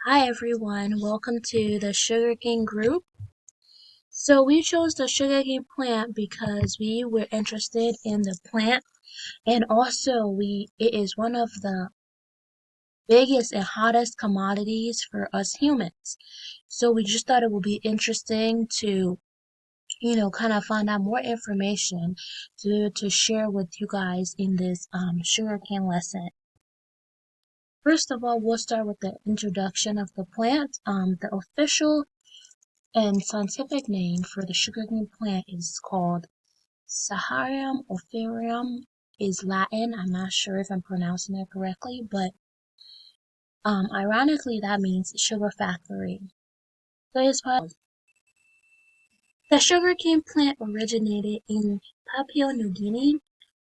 Hi everyone, welcome to the sugarcane group. So we chose the sugarcane plant because we were interested in the plant and also it is one of the biggest and hottest commodities for us humans. So we just thought it would be interesting to kind of find out more information to share with you guys in this sugarcane lesson. First of all, we'll start with the introduction of the plant. The official and scientific name for the sugarcane plant is called Saharium oferium, is Latin. I'm not sure if I'm pronouncing it correctly, but ironically that means sugar factory. So it's the sugarcane plant originated in Papua New Guinea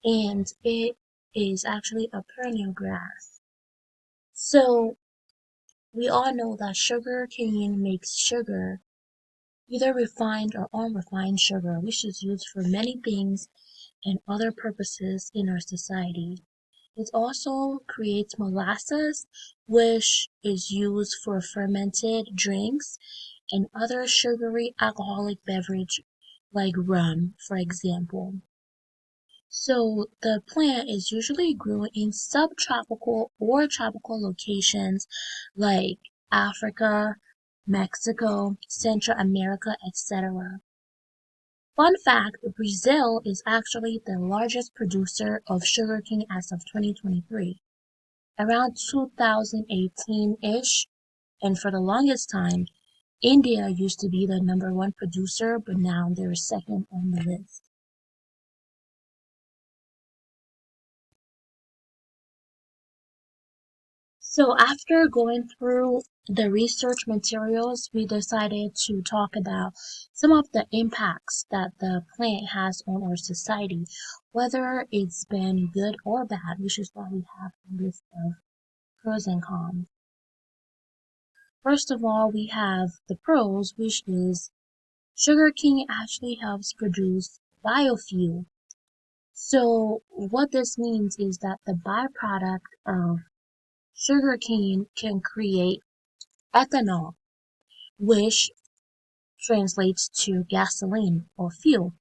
and it is actually a perennial grass. So we all know that sugarcane makes sugar, either refined or unrefined sugar, which is used for many things and other purposes in our society. It also creates molasses, which is used for fermented drinks and other sugary alcoholic beverage like rum, for example. So the plant is usually grown in subtropical or tropical locations like Africa, Mexico, Central America, etc. Fun fact, Brazil is actually the largest producer of sugarcane as of 2023, around 2018-ish, and for the longest time, India used to be the number one producer, but now they're second on the list. So after going through the research materials, we decided to talk about some of the impacts that the plant has on our society, whether it's been good or bad, which is why we have a list of pros and cons. First of all, we have the pros, which is sugarcane actually helps produce biofuel. So what this means is that the byproduct of sugarcane can create ethanol, which translates to gasoline or fuel.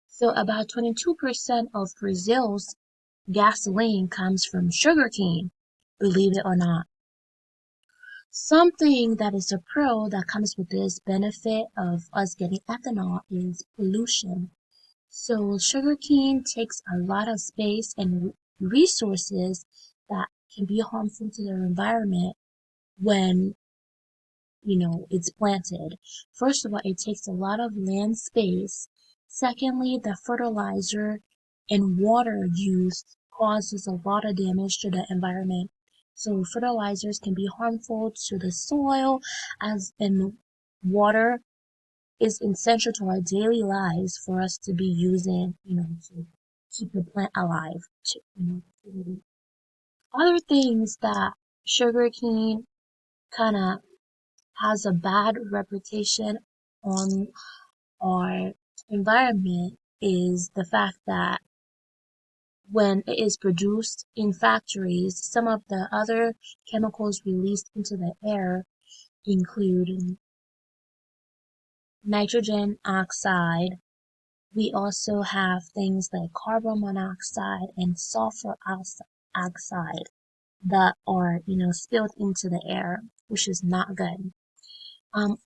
So about 22% of Brazil's gasoline comes from sugarcane, believe it or not. Something that is a pro that comes with this benefit of us getting ethanol is pollution. So sugarcane takes a lot of space and resources that can be harmful to their environment when it's planted. First of all, it takes a lot of land space. Secondly, the fertilizer and water used causes a lot of damage to the environment. So fertilizers can be harmful to the soil as and water is essential to our daily lives for us to be using, to keep the plant alive. Other things that sugarcane kind of has a bad reputation on our environment is the fact that when it is produced in factories, some of the other chemicals released into the air include nitrogen oxide. We also have things like carbon monoxide and sulfur oxide that are, spilled into the air, which is not good.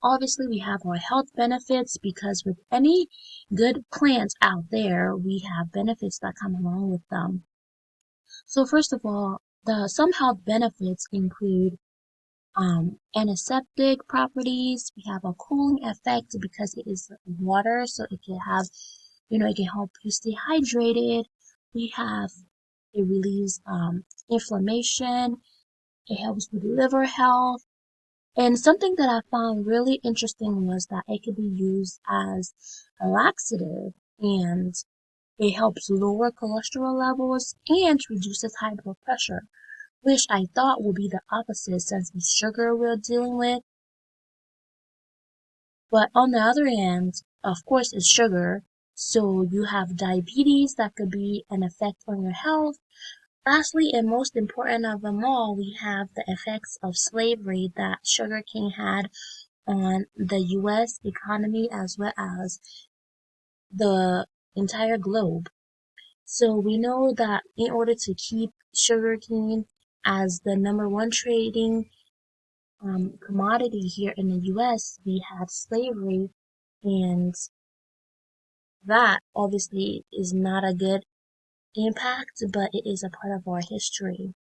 Obviously, we have our health benefits because with any good plants out there, we have benefits that come along with them. So first of all, some health benefits include antiseptic properties. We have a cooling effect because it is water, so it can have, it can help you stay hydrated. We have it relieves inflammation. It helps with liver health. And something that I found really interesting was that it could be used as a laxative and it helps lower cholesterol levels and reduces high blood pressure, which I thought would be the opposite since it's sugar we're dealing with. But on the other hand, of course, it's sugar. So you have diabetes that could be an effect on your health. Lastly, and most important of them all, we have the effects of slavery that sugarcane had on the U.S. economy as well as the entire globe. So we know that in order to keep sugarcane as the number one trading commodity here in the U.S., we had slavery, and that obviously is not a good impact, but it is a part of our history.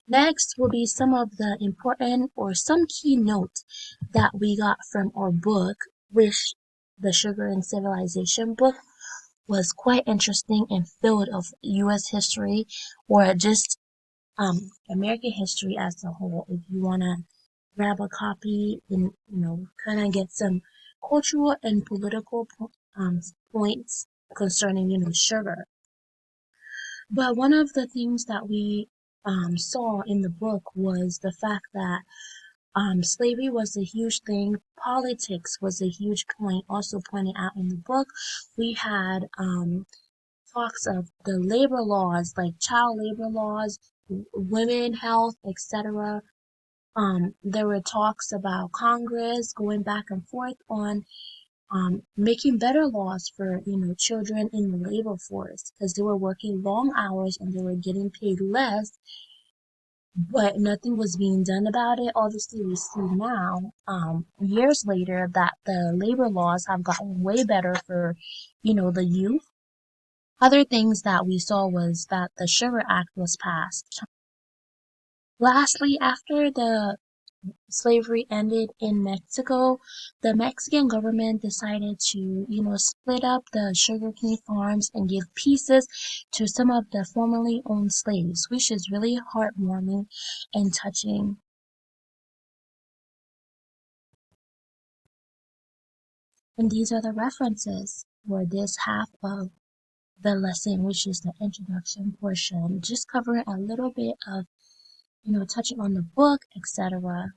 Next will be some of the important or some key notes that we got from our book, which the Sugar and Civilization book was quite interesting and filled of U.S. history or just American history as a whole. If you want to grab a copy and kind of get some cultural and political points concerning sugar. But one of the things that we saw in the book was the fact that slavery was a huge thing. Politics was a huge point, also pointed out in the book. We had talks of the labor laws, like child labor laws, women health, etc. There were talks about Congress going back and forth on making better laws for children in the labor force because they were working long hours and they were getting paid less, but nothing was being done about it. Obviously, we see now, years later, that the labor laws have gotten way better for the youth. Other things that we saw was that the Sugar Act was passed. Lastly, after the slavery ended in Mexico, the Mexican government decided to, split up the sugarcane farms and give pieces to some of the formerly owned slaves, which is really heartwarming and touching. And these are the references for this half of the lesson, which is the introduction portion, just covering a little bit of, touching on the book, etc.